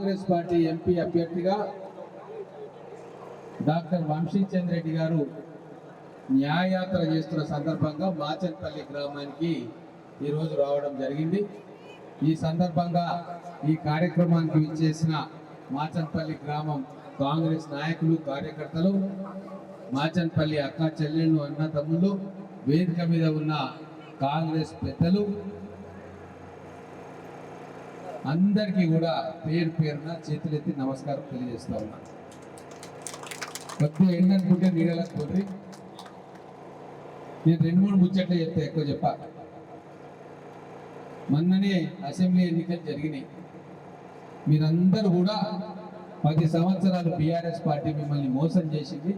Congress party MP అభ్యర్థిగా doctor Vamsichandra Reddy గారు న్యాయయాత్ర చేస్తున్న సందర్భంగా మాచన్పల్లి గ్రామానికి ఈరోజు రావడం జరిగింది. ఈ సందర్భంగా ఈ కార్యక్రమానికి విచ్చేసిన మాచన్పల్లి గ్రామం కాంగ్రెస్ నాయకులు, కార్యకర్తలు, మాచన్పల్లి అక్క చెల్లెళ్ళు, అన్న తమ్ముళ్ళు, వేదిక మీద ఉన్న కాంగ్రెస్ పెద్దలు అందరికీ కూడా పేరు పేరున చేతులెత్తి నమస్కారం తెలియజేస్తా ఉన్నా. కొద్దిగా ఏంటనుకుంటే నీడలకు పోయి నేను 2-3 ముచ్చట్లు చెప్తే ఎక్కువ చెప్పా. మొన్ననే అసెంబ్లీ ఎన్నికలు జరిగినాయి. మీరందరూ కూడా 10 సంవత్సరాలు బీఆర్ఎస్ పార్టీ మిమ్మల్ని మోసం చేసింది.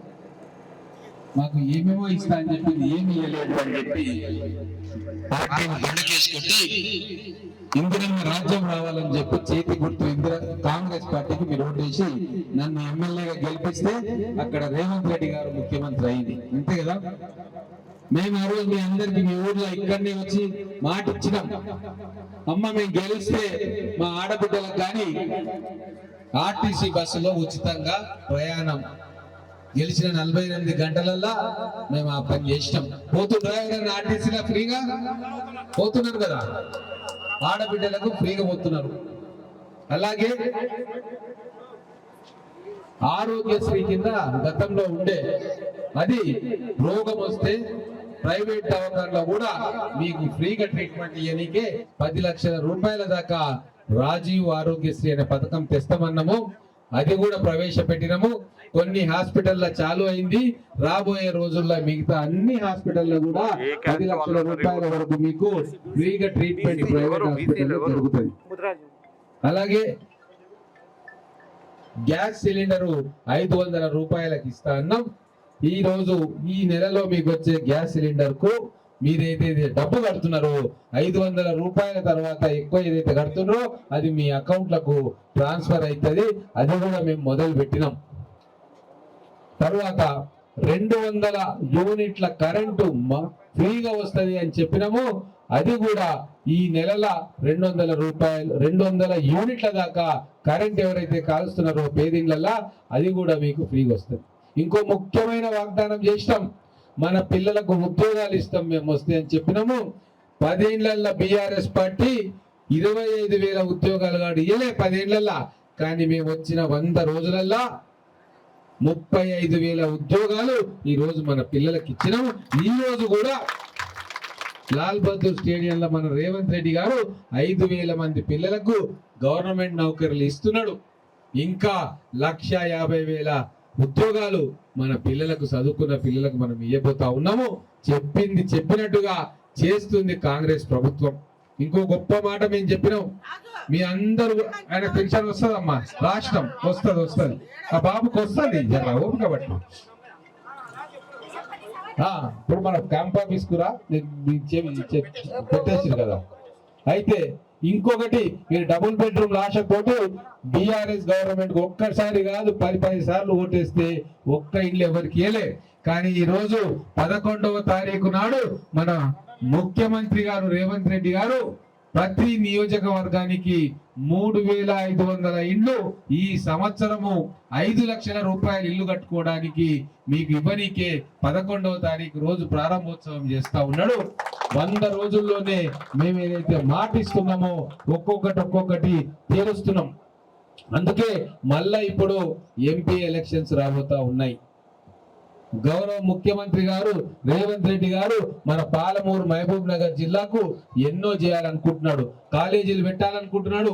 మాకు ఏమేమో ఇస్తా అని చెప్పింది, ఏమి ఇవ్వలేదు అని చెప్పి పార్టీని బండకేసుకుంటే ఇందిరమ్మ రాజ్యం రావాలని చెప్పి చేతి గుర్తు కాంగ్రెస్ పార్టీకి మీరు ఓటేసి నన్ను ఎమ్మెల్యేగా గెలిపిస్తే అక్కడ రేవంత్ రెడ్డి గారు ముఖ్యమంత్రి అయింది, అంతే కదా. మేము ఆ రోజు మీ అందరికి మీ ఊర్లో ఇక్కడనే వచ్చి మాట ఇచ్చినాం, అమ్మ మేము గెలిస్తే మా ఆడబిడ్డలకు కానీ ఆర్టీసీ బస్సులో ఉచితంగా ప్రయాణం గెలిచిన 48 గంటలల్లా మేము ఆ పని చేసినాం. పోతున్నారు ఆర్టీసీలో ఫ్రీగా పోతున్నారు కదా, ఆడబిడ్డలకు ఫ్రీగా పోతున్నారు. అలాగే ఆరోగ్యశ్రీ కింద గతంలో ఉండే అది రోగం వస్తే ప్రైవేట్ దవాఖానలో కూడా మీకు ఫ్రీగా ట్రీట్మెంట్ ఇవ్వనీకే 10 లక్షల రూపాయల దాకా రాజీవ్ ఆరోగ్యశ్రీ అనే పథకం తెస్తామన్నాము. అది కూడా ప్రవేశపెట్టినాము. కొన్ని హాస్పిటల్లో చాలు అయింది. రాబోయే రోజుల్లో మిగతా అన్ని హాస్పిటల్లో కూడా 10 లక్షల రూపాయల వరకు మీకు ఫ్రీగా ట్రీట్మెంట్ ప్రైవేట్ హాస్పిటల్లో జరుగుతుంది. అలాగే గ్యాస్ సిలిండరు 500 రూపాయలకి ఇస్తా అన్నాం. ఈ రోజు ఈ నెలలో మీకు వచ్చే గ్యాస్ సిలిండర్ కు మీరైతే డబ్బు కడుతున్నారో 500 రూపాయల తర్వాత ఎక్కువ ఏదైతే కడుతున్నారో అది మీ అకౌంట్లకు ట్రాన్స్ఫర్ అవుతుంది. అది కూడా మేము మొదలు పెట్టినాం. తర్వాత 200 యూనిట్ల కరెంటు ఫ్రీగా వస్తుంది అని చెప్పినాము. అది కూడా ఈ నెలల 200 యూనిట్ల దాకా కరెంట్ ఎవరైతే కాలుస్తున్నారో పేదిండ్లల్లా అది కూడా మీకు ఫ్రీగా వస్తుంది. ఇంకో ముఖ్యమైన వాగ్దానం చేసినాం, మన పిల్లలకు ఉద్యోగాలు ఇస్తాం మేము వస్తే అని చెప్పినాము. 10 ఏళ్లలో బీఆర్ఎస్ పార్టీ 25,000 ఉద్యోగాలు కాదు ఇయ్యలే 10 ఏళ్లలో, కానీ మేము వచ్చిన 100 రోజులల్లా 35,000 ఉద్యోగాలు ఈ రోజు మన పిల్లలకి ఇచ్చినాము. ఈ రోజు కూడా లాల్ బహదూర్ స్టేడియంలో మన రేవంత్ రెడ్డి గారు 5,000 మంది పిల్లలకు గవర్నమెంట్ నౌకర్లు ఇస్తున్నాడు. ఇంకా 150,000 ఉద్యోగాలు మన పిల్లలకు, చదువుకున్న పిల్లలకు మనం ఇవ్వబోతా ఉన్నాము. చెప్పింది చెప్పినట్టుగా చేస్తుంది కాంగ్రెస్ ప్రభుత్వం. ఇంకో గొప్ప మాట మేము చెప్పినాం, మీ అందరూ ఆయన పెన్షన్ వస్తుందమ్మా, రాష్ట్రం వస్తుంది, ఆ బాబుకి వస్తుంది, జర ఓపిక బట్టి. ఇప్పుడు మన క్యాంప్ ఆఫీస్ కూడా పెట్టేసారు కదా. అయితే ఇంకొకటి, మీరు డబుల్ బెడ్రూమ్ ఆశపోతూ బీఆర్ఎస్ గవర్నమెంట్ ఒక్కసారి కాదు 10 సార్లు ఓటేస్తే ఒక్క ఇల్లు ఎవరికి ఇవ్వలే. కానీ ఈ రోజు 11వ తారీఖు నాడు మన ముఖ్యమంత్రి గారు రేవంత్ రెడ్డి గారు ప్రతి నియోజకవర్గానికి 3,500 ఇళ్ళు ఈ సంవత్సరము 5 లక్షల రూపాయలు ఇల్లు కట్టుకోవడానికి మీకు ఇవ్వనీకే 11వ తారీఖు రోజు ప్రారంభోత్సవం చేస్తా ఉన్నాడు. 100 రోజుల్లోనే మేము ఏదైతే మాటిస్తున్నామో ఒక్కొక్కటి తీరుస్తున్నాం. అందుకే మళ్ళా ఇప్పుడు ఎంపీ ఎలక్షన్స్ రాబోతా ఉన్నాయి. గౌరవ ముఖ్యమంత్రి గారు రేవంత్ రెడ్డి గారు మన పాలమూరు, మహబూబ్ నగర్ జిల్లాకు ఎన్నో చేయాలనుకుంటున్నాడు. కాలేజీలు పెట్టాలనుకుంటున్నాడు,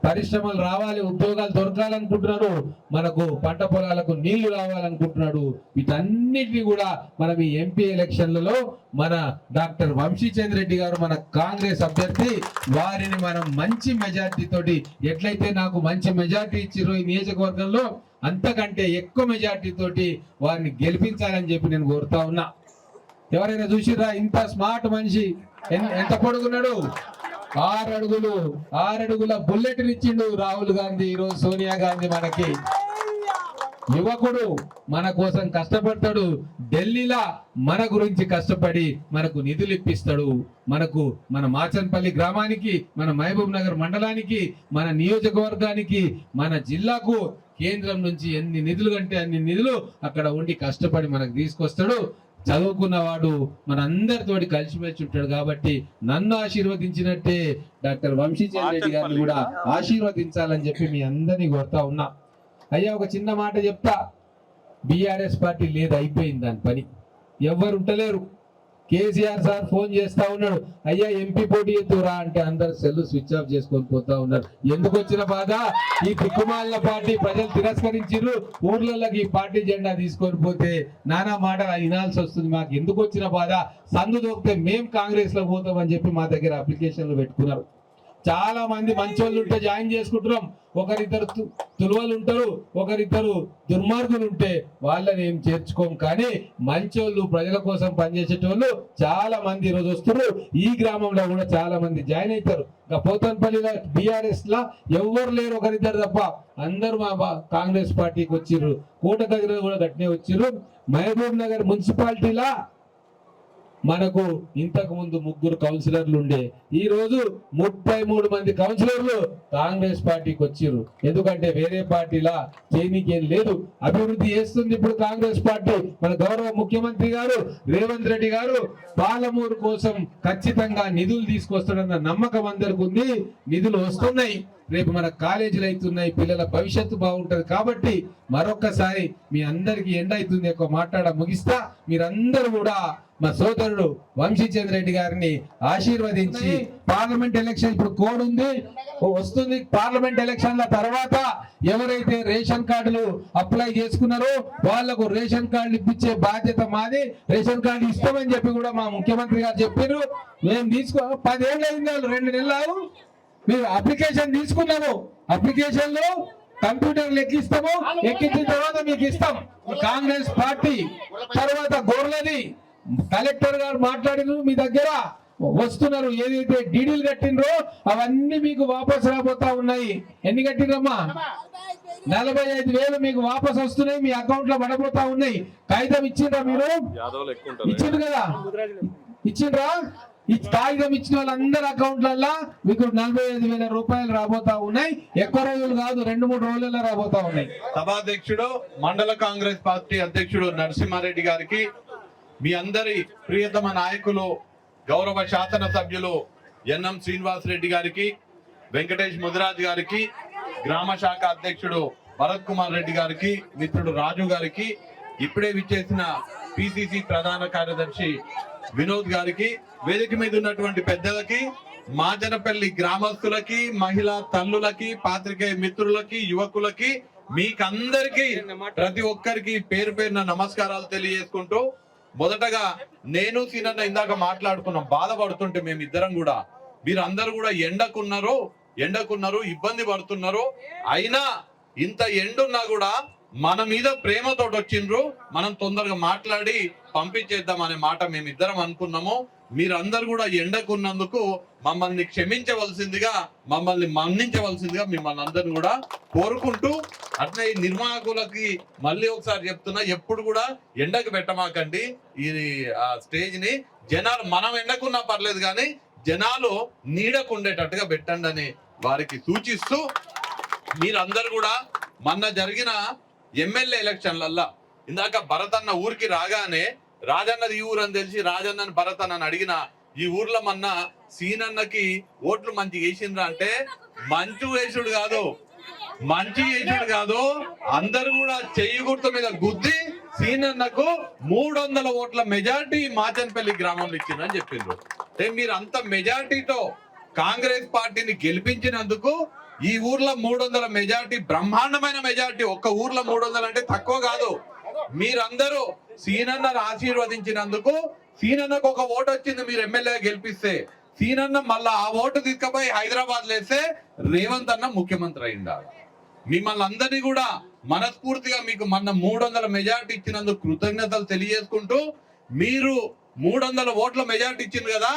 పరిశ్రమలు రావాలి, ఉద్యోగాలు దొరకాలనుకుంటున్నాడు, మనకు పంట పొలాలకు నీళ్లు రావాలనుకుంటున్నాడు. వీటన్నిటిని కూడా మనం ఈ ఎంపీ ఎలక్షన్లలో మన డాక్టర్ వంశీచంద్ర రెడ్డి గారు మన కాంగ్రెస్ అభ్యర్థి, వారిని మనం మంచి మెజార్టీ తోటి, ఎట్లయితే నాకు మంచి మెజార్టీ ఇచ్చిరో ఈ నియోజకవర్గంలో అంతకంటే ఎక్కువ మెజార్టీ తోటి వారిని గెలిపించాలని చెప్పి నేను కోరుతా ఉన్నా. ఎవరైనా చూసిరా ఇంత స్మార్ట్ మనిషి ఎంత పొడుగున్నాడు? 6 అడుగుల బుల్లెట్ ఇచ్చిండు రాహుల్ గాంధీ. ఈరోజు సోనియా గాంధీ మనకి యువకుడు మన కోసం కష్టపడతాడు, ఢిల్లీలో మన గురించి కష్టపడి మనకు నిధులు ఇప్పిస్తాడు. మన మాచన్పల్లి గ్రామానికి, మన మహబూబ్ నగర్ మండలానికి, మన నియోజకవర్గానికి, మన జిల్లాకు కేంద్రం నుంచి ఎన్ని నిధులు కంటే అన్ని నిధులు అక్కడ ఉండి కష్టపడి మనకు తీసుకొస్తాడు. చదువుకున్నవాడు మన అందరితోటి కలిసిమెలిసి ఉంటాడు. కాబట్టి నన్ను ఆశీర్వదించినట్టే డాక్టర్ వంశీచంద్ర రెడ్డి గారిని కూడా ఆశీర్వదించాలని చెప్పి మీ అందరినీ కోరుతా ఉన్నా. అయ్యా ఒక చిన్న మాట చెప్తా, బీఆర్ఎస్ పార్టీ లేదు, అయిపోయింది దాని పని, ఎవ్వరు ఉంటలేరు. కేసీఆర్ సార్ ఫోన్ చేస్తా ఉన్నాడు, అయ్యా ఎంపీ పోటీ ఎత్తురా అంటే అందరు సెల్ స్విచ్ ఆఫ్ చేసుకొని పోతా ఉన్నారు. ఎందుకు వచ్చిన బాధ? ఈ దిక్కుమాలిన పార్టీ ప్రజలు తిరస్కరించారు. ఊర్లలోకి ఈ పార్టీ జెండా తీసుకొని పోతే నానా మాట వినాల్సి వస్తుంది. మాకు ఎందుకు వచ్చిన బాధ? సందు దొరికితే మేం కాంగ్రెస్ లో పోతామని చెప్పి మా దగ్గర అప్లికేషన్లు పెట్టుకున్నారు. చాలా మంది మంచోళ్ళు ఉంటే జాయిన్ చేసుకుంటున్నాం, ఒకరిద్దరు తులువలు ఉంటారు, ఒకరిద్దరు దుర్మార్గులు ఉంటే వాళ్ళని ఏం చేర్చుకోం. కానీ మంచోళ్ళు ప్రజల కోసం పనిచేసేటోళ్ళు చాలా మంది ఈరోజు వస్తున్నారు. ఈ గ్రామంలో కూడా చాలా మంది జాయిన్ అవుతారు. ఇంకా పోతన్పల్లిలో బీఆర్ఎస్ లా ఎవరు లేరు, ఒకరిద్దరు తప్ప. అందరూ మా కాంగ్రెస్ పార్టీకి వచ్చిర్రు. కోట దగ్గర కూడా గట్టినే వచ్చిర్రు. మహబూబ్ నగర్ మున్సిపాలిటీలా మనకు ఇంతకు ముందు 3 కౌన్సిలర్లు ఉండే, ఈ రోజు 33 మంది కౌన్సిలర్లు కాంగ్రెస్ పార్టీకి వచ్చిర్రు. ఎందుకంటే వేరే పార్టీలా చేయనీకేం లేదు, అభివృద్ధి చేస్తుంది ఇప్పుడు కాంగ్రెస్ పార్టీ. మన గౌరవ ముఖ్యమంత్రి గారు రేవంత్ రెడ్డి గారు పాలమూరు కోసం ఖచ్చితంగా నిధులు తీసుకొస్తాడన్న నమ్మకం అందరికి ఉంది. నిధులు వస్తున్నాయి, రేపు మన కాలేజీలు అవుతున్నాయి, పిల్లల భవిష్యత్తు బాగుంటది. కాబట్టి మరొక్కసారి మీ అందరికి ఎండ్ అవుతుంది, ఎక్కువ ముగిస్తా. మీరందరూ కూడా మా సోదరుడు వంశీచంద్ర రెడ్డి గారిని ఆశీర్వదించి పార్లమెంట్ ఎలక్షన్ ఇప్పుడు కోడ్ ఉంది వస్తుంది. పార్లమెంట్ ఎలక్షన్ల తర్వాత ఎవరైతే రేషన్ కార్డులు అప్లై చేసుకున్నారో వాళ్లకు రేషన్ కార్డులు ఇప్పించే బాధ్యత మాది. రేషన్ కార్డు ఇస్తామని చెప్పి కూడా మా ముఖ్యమంత్రి గారు చెప్పారు. మేము 10 ఏళ్ళు అయింది, 2 నెలలు మీరు అప్లికేషన్ తీసుకున్నాము. అప్లికేషన్ లో కంప్యూటర్ ఎక్కిస్తాము, ఎక్కించిన తర్వాత మీకు ఇస్తాం. కాంగ్రెస్ పార్టీ తర్వాత గోర్లది కలెక్టర్ గారు మాట్లాడిన మీ దగ్గర వస్తున్నారు. ఏదైతే డీడీలు కట్టినరో అవన్నీ మీకు వాపస్ రాబోతా ఉన్నాయి. ఎన్ని కట్టినమ్మా? 45,000 మీకు వాపస్ వస్తున్నాయి, మీ అకౌంట్ లో పడబోతా ఉన్నాయి. కాగితం ఇచ్చిండ్రా మీరు? ఇచ్చిండ్రు కదా, ఇచ్చిండ్రా? ఈ కాగితం ఇచ్చిన వాళ్ళందరి అకౌంట్లల్లో మీకు 45,000 రూపాయలు రాబోతా ఉన్నాయి. ఎక్కువ రోజులు కాదు, 2-3 రోజుల్లో రాబోతా ఉన్నాయి. సభాధ్యక్షుడు మండల కాంగ్రెస్ పార్టీ అధ్యక్షుడు నరసింహారెడ్డి గారికి, మీ అందరి ప్రియతమ నాయకులు గౌరవ శాసన సభ్యులు ఎన్ఎం శ్రీనివాస్ రెడ్డి గారికి, వెంకటేష్ ముదిరాజ్ గారికి, గ్రామ శాఖ అధ్యక్షుడు భరత్ కుమార్ రెడ్డి గారికి, మిత్రుడు రాజు గారికి, ఇప్పుడే విచ్చేసిన పిసిసి ప్రధాన కార్యదర్శి వినోద్ గారికి, వేదిక మీద ఉన్నటువంటి పెద్దలకి, మాజనపల్లి గ్రామస్తులకి, మహిళా తల్లులకి, పాత్రికేయ మిత్రులకి, యువకులకి, మీకందరికి ప్రతి ఒక్కరికి పేరు పేరున నమస్కారాలు తెలియజేసుకుంటూ, మొదటగా నేను సీనన్న ఇందాక మాట్లాడుకున్నాం, బాధపడుతుంటే మేమిద్దరం కూడా, మీరందరూ కూడా ఎండకున్నారు, ఇబ్బంది పడుతున్నారు. అయినా ఇంత ఎండున్నా కూడా మన మీద ప్రేమతో వచ్చిండ్రు, మనం తొందరగా మాట్లాడి పంపించేద్దాం అనే మాట మేమిద్దరం అనుకున్నాము. మీరందరూ కూడా ఎండకున్నందుకు మమ్మల్ని క్షమించవలసిందిగా, మమ్మల్ని మన్నించవలసిందిగా మిమ్మల్ని అందరిని కూడా కోరుకుంటూ, అట్లే ఈ నిర్వాహకులకి మళ్ళీ ఒకసారి చెప్తున్నా, ఎప్పుడు కూడా ఎండకు పెట్టమాకండి ఈ స్టేజ్ ని. జనాలు మనం ఎండకున్నా పర్లేదు కానీ జనాలు నీడకు ఉండేటట్టుగా పెట్టండి అని వారికి సూచిస్తూ, మీరందరూ కూడా మొన్న జరిగిన ఎమ్మెల్యే ఎలక్షన్లల్లా ఇందాక భరత్ అన్న ఊరికి రాగానే, రాజన్నది ఈ ఊరు అని తెలిసి రాజన్నని భరత్ అన్నని అడిగిన, ఈ ఊర్లో మొన్న సీనన్నకి ఓట్లు మంచి వేసిండ్రా అంటే మంచి వేసుడు కాదు, అందరు కూడా చెయ్యి గుర్తు మీద గుద్ది సీనన్నకు 300 ఓట్ల మెజార్టీ మాచన్పల్లి గ్రామంలో ఇచ్చిందని చెప్పిండ్రు. అంటే మీరు అంత మెజార్టీతో కాంగ్రెస్ పార్టీని గెలిపించినందుకు ఈ ఊర్లో 300 మెజార్టీ, బ్రహ్మాండమైన మెజార్టీ. ఒక్క ఊర్లో 300 అంటే తక్కువ కాదు. మీరందరూ సీనన్న ఆశీర్వదించినందుకు, సీనన్నకు ఒక ఓటు వచ్చింది, మీరు ఎమ్మెల్యే గెలిపిస్తే సీనన్న మళ్ళా ఆ ఓటు తీసుకుపోయి హైదరాబాద్ లేస్తే రేవంత్ అన్న ముఖ్యమంత్రి అయిండాలి. మిమ్మల్ని అందరినీ కూడా మనస్ఫూర్తిగా మీకు మొన్న 300 మెజార్టీ ఇచ్చినందుకు కృతజ్ఞతలు తెలియజేసుకుంటూ, మీరు 300 ఓట్ల మెజార్టీ ఇచ్చింది కదా,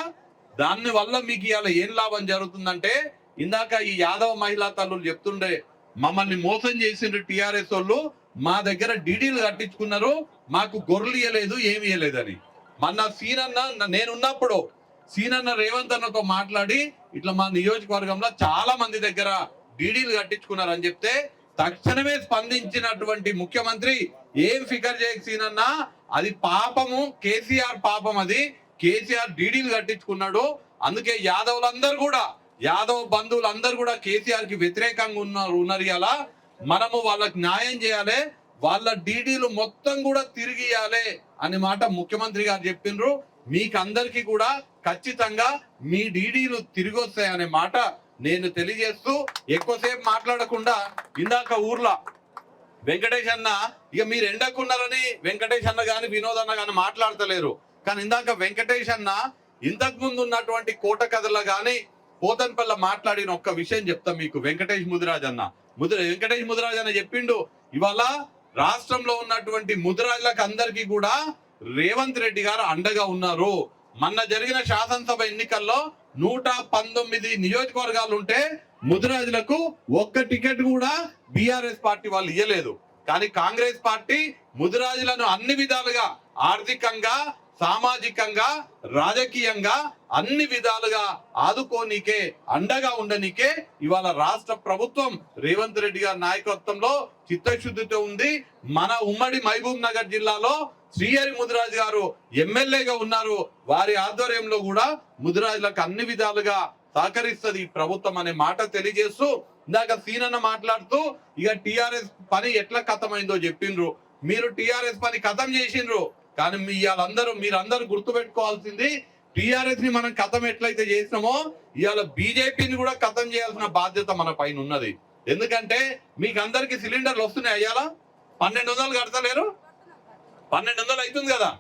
దాని వల్ల మీకు ఇవాళ ఏం లాభం జరుగుతుందంటే, ఇందాక ఈ యాదవ మహిళా తల్లులు చెప్తుండే, మమ్మల్ని మోసం చేసిండ్రు టిఆర్ఎస్ వాళ్ళు, మా దగ్గర డీడీలు కట్టించుకున్నారు, మాకు గొర్రెలు ఇవ్వలేదు, ఏమి ఇవ్వలేదని. మొన్న సీనన్న నేనున్నప్పుడు సీనన్న రేవంత్ అన్నతో మాట్లాడి ఇట్లా మా నియోజకవర్గంలో చాలా మంది దగ్గర డీడీలు కట్టించుకున్నారని చెప్తే తక్షణమే స్పందించినటువంటి ముఖ్యమంత్రి, ఏం ఫికర్ చేయక సీనన్న, అది పాపము, కేసీఆర్ పాపం, అది కేసీఆర్ డీడీలు కట్టించుకున్నాడు, అందుకే యాదవులందరూ కూడా, యాదవ్ బంధువులందరూ కూడా కేసీఆర్ కి వ్యతిరేకంగా ఉన్నారు. ఇలా మనము వాళ్ళకి న్యాయం చేయాలి, వాళ్ళ డీడీలు మొత్తం కూడా తిరిగి ఇవ్వాలి అనే మాట ముఖ్యమంత్రి గారు చెప్పిండ్రు. మీకందరికి కూడా ఖచ్చితంగా మీ డీడీలు తిరిగి వస్తాయనే మాట నేను తెలియజేస్తూ ఎక్కువసేపు మాట్లాడకుండా, ఇందాక ఊర్లో వెంకటేష్ అన్న, ఇక మీరు ఎండకున్నారని వెంకటేష్ అన్న గాని వినోద్ అన్న గాని మాట్లాడతలేరు, కానీ ఇందాక వెంకటేష్ అన్న ఇంతకు ముందు ఉన్నటువంటి కోట కథలో గాని పోతన్పల్లి మాట్లాడిన ఒక్క విషయం చెప్తా మీకు. వెంకటేష్ ముదిరాజ్ అన్న చెప్పిండు, ఇవాళ రాష్ట్రంలో ఉన్నటువంటి ముదిరాజులకు అందరికీ కూడా రేవంత్ రెడ్డి గారు అండగా ఉన్నారు. మొన్న జరిగిన శాసనసభ ఎన్నికల్లో 119 నియోజకవర్గాలు ఉంటే ముదిరాజులకు ఒక్క టికెట్ కూడా బీఆర్ఎస్ పార్టీ వాళ్ళు ఇవ్వలేదు. కానీ కాంగ్రెస్ పార్టీ ముదిరాజులను అన్ని విధాలుగా, ఆర్థికంగా, సామాజికంగా, రాజకీయంగా అన్ని విధాలుగా ఆదుకోనీకే, అండగా ఉండనీకే ఇవాళ రాష్ట్ర ప్రభుత్వం రేవంత్ రెడ్డి గారి నాయకత్వంలో చిత్తశుద్ధితో ఉంది. మన ఉమ్మడి మహబూబ్ నగర్ జిల్లాలో శ్రీహరి ముదిరాజు గారు ఎమ్మెల్యేగా ఉన్నారు. వారి ఆధ్వర్యంలో కూడా ముదిరాజులకు అన్ని విధాలుగా సహకరిస్తుంది ఈ ప్రభుత్వం అనే మాట తెలియజేస్తూ, ఇందాక సీనన్న మాట్లాడుతూ ఇక టిఆర్ఎస్ పని ఎట్లా ఖతమైందో చెప్పిండ్రు. మీరు టిఆర్ఎస్ పని ఖతం చేసిండ్రు, కానీ మీరందరూ గుర్తుపెట్టుకోవాల్సింది, టిఆర్ఎస్ ని మనం ఖతం ఎట్లయితే చేసినామో ఇవాళ బీజేపీని కూడా ఖతం చేయాల్సిన బాధ్యత మన పైన ఉన్నది. ఎందుకంటే మీకు అందరికి సిలిండర్లు వస్తున్నాయి, అయ్యాల 1200 కడతలేరు, 1200 అవుతుంది కదా.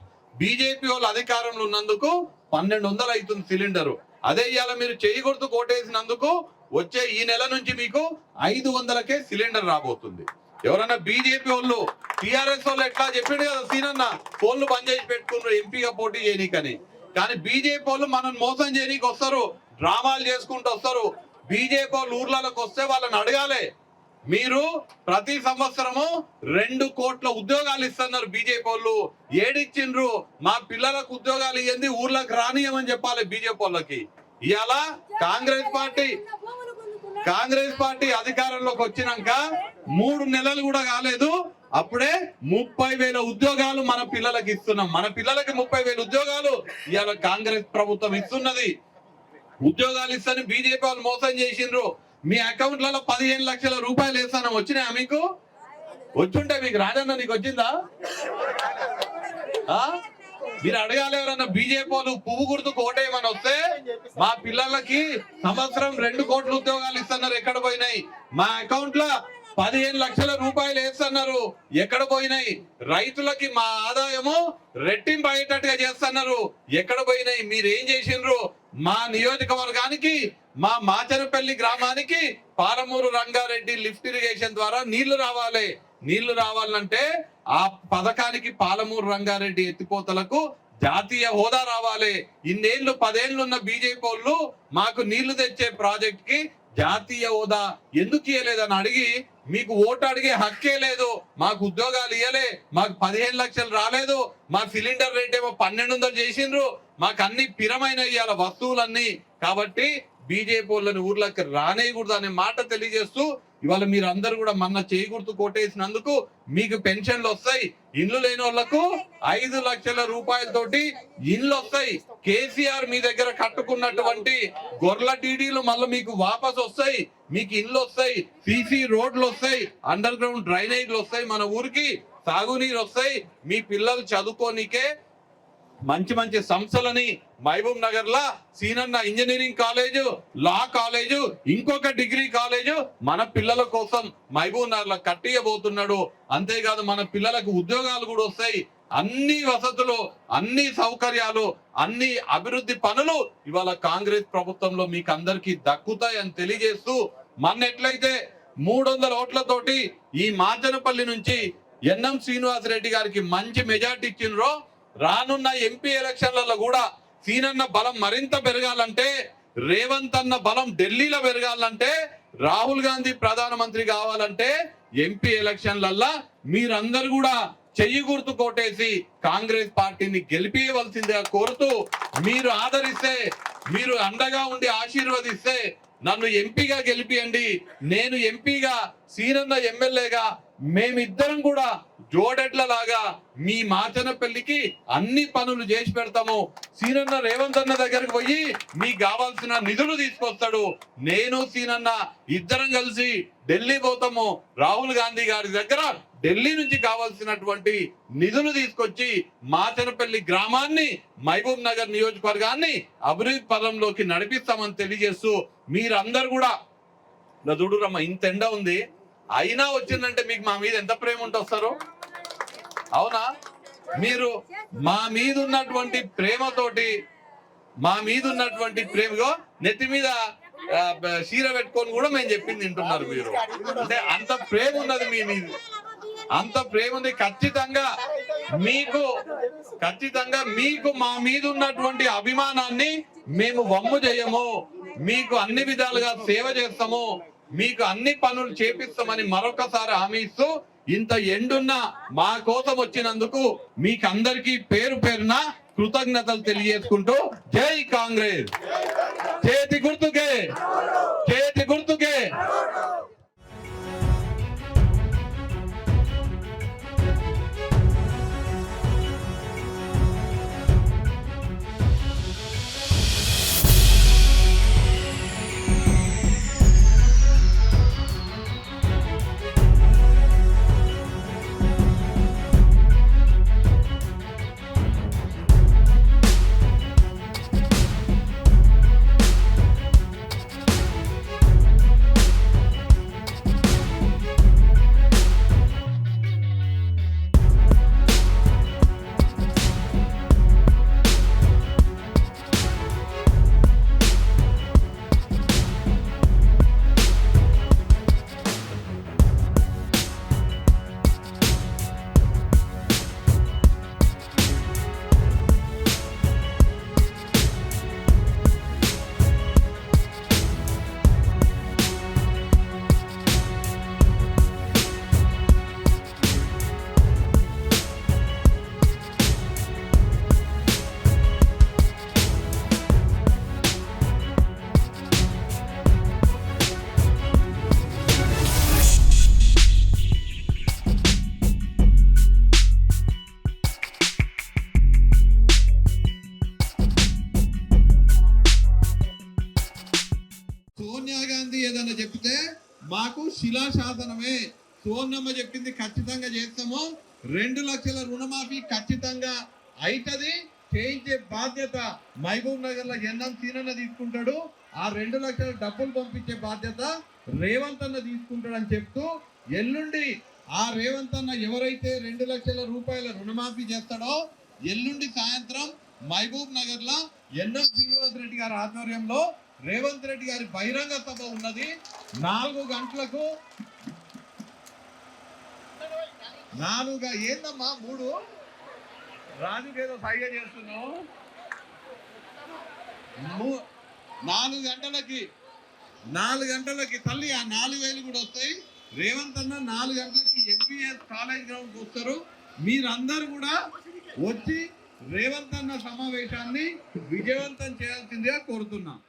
బీజేపీ వాళ్ళు అధికారంలో ఉన్నందుకు 1200 అవుతుంది సిలిండరు. అదే ఇవాళ మీరు చేయి గుర్తు కోటేసినందుకు వచ్చే ఈ నెల నుంచి మీకు 500కే సిలిండర్ రాబోతుంది. ఎవరన్నా బీజేపీ వాళ్ళు, టిఆర్ఎస్ వాళ్ళు ఎట్లా చెప్పిండు కదా సీనన్న, ఫోన్లు బంద్ చేసి పెట్టుకున్నారు ఎంపీగా పోటీ చేయనీకని. కానీ బీజేపీ వాళ్ళు మనం మోసం చేయనీకి వస్తారు, డ్రామాలు చేసుకుంటూ వస్తారు. బీజేపీ వాళ్ళు ఊర్లలోకి వస్తే వాళ్ళని అడగాలి, మీరు ప్రతి సంవత్సరము 2 కోట్ల ఉద్యోగాలు ఇస్తున్నారు బీజేపీ వాళ్ళు, ఏడిచ్చిండ్రు, మా పిల్లలకు ఉద్యోగాలు ఇవ్వండి, ఊర్లకు రానియమని చెప్పాలి బీజేపీ వాళ్ళకి. ఇవాళ కాంగ్రెస్ పార్టీ అధికారంలోకి వచ్చినాక 3 నెలలు కూడా కాలేదు, అప్పుడే 30,000 ఉద్యోగాలు మన పిల్లలకి ఇస్తున్నాం. మన పిల్లలకి 30,000 ఉద్యోగాలు ఇవాళ కాంగ్రెస్ ప్రభుత్వం ఇస్తున్నది. ఉద్యోగాలు ఇస్తాను బీజేపీ వాళ్ళు మోసం చేసిండ్రు. మీ అకౌంట్లలో 15 లక్షల రూపాయలు వేస్తాను, వచ్చినాయా మీకు? వచ్చుంటే మీకు రాజన్న నీకు వచ్చిందా? మీరు అడగాలి ఎవరన్నా బీజేపీ వాళ్ళు పువ్వు గుర్తుకు ఓటేయమని వస్తే, మా పిల్లలకి సంవత్సరం 2 కోట్ల ఉద్యోగాలు ఇస్తున్నారు, ఎక్కడ పోయినాయి? మా అకౌంట్ లో 15 లక్షల రూపాయలు వేస్తున్నారు, ఎక్కడ పోయినాయి? రైతులకి మా ఆదాయము రెట్టింపు అయ్యేటట్టుగా చేస్తున్నారు, ఎక్కడ పోయినాయి? మీరేం చేసిండ్రు? మా నియోజకవర్గానికి, మా మాచనపల్లి గ్రామానికి పాలమూరు రంగారెడ్డి లిఫ్ట్ ఇరిగేషన్ ద్వారా నీళ్లు రావాలి. నీళ్లు రావాలంటే ఆ పథకానికి పాలమూరు రంగారెడ్డి ఎత్తిపోతలకు జాతీయ హోదా రావాలి. 10 ఏళ్ళు ఉన్న బీజేపీ వాళ్ళు మాకు నీళ్లు తెచ్చే ప్రాజెక్ట్ కి జాతీయ హోదా ఎందుకు ఇవ్వలేదని అడిగి, మీకు ఓటు అడిగే హక్కే లేదు. మాకు ఉద్యోగాలు ఇవ్వలే, మాకు 15 లక్షలు రాలేదు, మా సిలిండర్ రేట్ ఏమో 1200 చేసిండ్రు, మాకు అన్ని పిరమైన ఇవాళ వస్తువులన్నీ. కాబట్టి బీజేపీ వాళ్ళని ఊర్లకు రానేయకూడదు అనే మాట తెలియజేస్తూ, ఇవాళ మీరు అందరూ కూడా మొన్న చేయి గుర్తు కొట్టేసినందుకు మీకు పెన్షన్లు వస్తాయి. ఇండ్లు లేని వాళ్లకు 5 లక్షల రూపాయలతోటి ఇండ్లు వస్తాయి. కేసీఆర్ మీ దగ్గర కట్టుకున్నటువంటి గొర్రెల డీడీలు మళ్ళీ మీకు వాపస్ వస్తాయి, మీకు ఇండ్లు వస్తాయి, సీసీ రోడ్లు వస్తాయి, అండర్ గ్రౌండ్ డ్రైనేజ్లు వస్తాయి, మన ఊరికి సాగునీరు వస్తాయి. మీ పిల్లలు చదువుకోనికే మంచి మంచి సంస్థలని మహబూబ్ నగర్ లా సీనన్న ఇంజనీరింగ్ కాలేజ్, లా కాలేజ్, ఇంకొక డిగ్రీ కాలేజ్ మన పిల్లల కోసం మహబూబ్ నగర్ లా కట్టియబోతున్నాడు. అంతేకాదు మన పిల్లలకు ఉద్యోగాలు కూడా వస్తాయి. అన్ని వసతులు, అన్ని సౌకర్యాలు, అన్ని అభివృద్ధి పనులు ఇవాళ కాంగ్రెస్ ప్రభుత్వంలో మీకు అందరికీ దక్కుతాయని తెలియజేస్తూ, మన ఎట్లయితే 300 ఓట్లతోటి ఈ మాచనపల్లి నుంచి ఎన్ఎం శ్రీనివాస్ రెడ్డి గారికి మంచి మెజార్టీ ఇచ్చిండ్రో, రానున్న ఎంపీ ఎలక్షన్లలో కూడా సీనన్న బలం మరింత పెరగాలంటే, రేవంత్ అన్న బలం ఢిల్లీలో పెరగాలంటే, రాహుల్ గాంధీ ప్రధానమంత్రి కావాలంటే ఎంపీ ఎలక్షన్లల్లా మీరందరూ కూడా చెయ్యి గుర్తు కొట్టేసి కాంగ్రెస్ పార్టీని గెలిపియవలసిందిగా కోరుతూ, మీరు ఆదరిస్తే, మీరు అండగా ఉండి ఆశీర్వదిస్తే నన్ను ఎంపీగా గెలిపియండి. నేను ఎంపీగా, సీనన్న ఎమ్మెల్యేగా, మేమిద్దరం కూడా జోడెడ్ల లాగా మీ మాచనపల్లికి అన్ని పనులు చేసి పెడతాము. సీనన్న రేవంత్ అన్న దగ్గరకు పోయి మీకు కావాల్సిన నిధులు తీసుకొస్తాడు. నేను సీనన్న ఇద్దరం కలిసి ఢిల్లీ పోతాము. రాహుల్ గాంధీ గారి దగ్గర ఢిల్లీ నుంచి కావాల్సినటువంటి నిధులు తీసుకొచ్చి మాచనపల్లి గ్రామాన్ని, మహబూబ్ నగర్ నియోజకవర్గాన్ని అభివృద్ధి పదంలోకి నడిపిస్తామని తెలియజేస్తూ, మీరందరూ కూడా నా చూడురమ్మ, ఇంత ఎండ ఉంది అయినా వచ్చిందంటే మీకు మా మీద ఎంత ప్రేమ ఉంటొస్తారు? అవునా? మీరు మా మీద ఉన్నటువంటి ప్రేమతోటి, మా మీద ఉన్నటువంటి ప్రేమగా నెత్తి మీద చీర పెట్టుకొని కూడా మేము చెప్పింది వింటున్నారు మీరు. అంటే అంత ప్రేమ ఉన్నది మీ మీద, అంత ప్రేమ ఉంది. ఖచ్చితంగా మీకు మా మీద ఉన్నటువంటి అభిమానాన్ని మేము వమ్ము చేయము. మీకు అన్ని విధాలుగా సేవ చేస్తాము, మీకు అన్ని పనులు చేపిస్తామని మరొకసారి హామీ ఇస్తూ, ఇంత ఎండున్న మా కోసం వచ్చినందుకు మీకు అందరికీ పేరు పేరున కృతజ్ఞతలు తెలియజేసుకుంటూ, జై కాంగ్రెస్, చేతి గుర్తుకే, చేతి గుర్తుకే. సోనియా గాంధీ ఏదైనా చెప్తే మాకు శిలాశాసనమే. సోనమ్మ చెప్పింది ఖచ్చితంగా చేస్తాము. 2 లక్షల రుణమాఫీ ఖచ్చితంగా అవుతుంది. చేయించే బాధ్యత మహబూబ్ నగర్ లో ఎన్ఎం సీనన్న తీసుకుంటాడు. ఆ 2 లక్షల డబ్బులు పంపించే బాధ్యత రేవంత్ అన్న తీసుకుంటాడు అని చెప్తూ, ఎల్లుండి ఆ రేవంత్ అన్న ఎవరైతే 2 లక్షల రూపాయల రుణమాఫీ చేస్తాడో, ఎల్లుండి సాయంత్రం మహబూబ్ నగర్ లో ఎన్ఎం శ్రీనివాస్ రెడ్డి గారి ఆధ్వర్యంలో రేవంత్ రెడ్డి గారి బహిరంగ సభ ఉన్నది. 4 గంటలకు ఏందమ్మా 3 రాజుకేదో సైగ చేస్తున్నావు. 4 గంటలకి తల్లి ఆ 4,000 కూడా వస్తాయి. రేవంత్ అన్న 4 గంటలకి ఎంబీఎస్ కాలేజ్ గ్రౌండ్కి వస్తారు. మీరందరూ కూడా వచ్చి రేవంత్ అన్న సమావేశాన్ని విజయవంతం చేయాల్సిందిగా కోరుతున్నాం.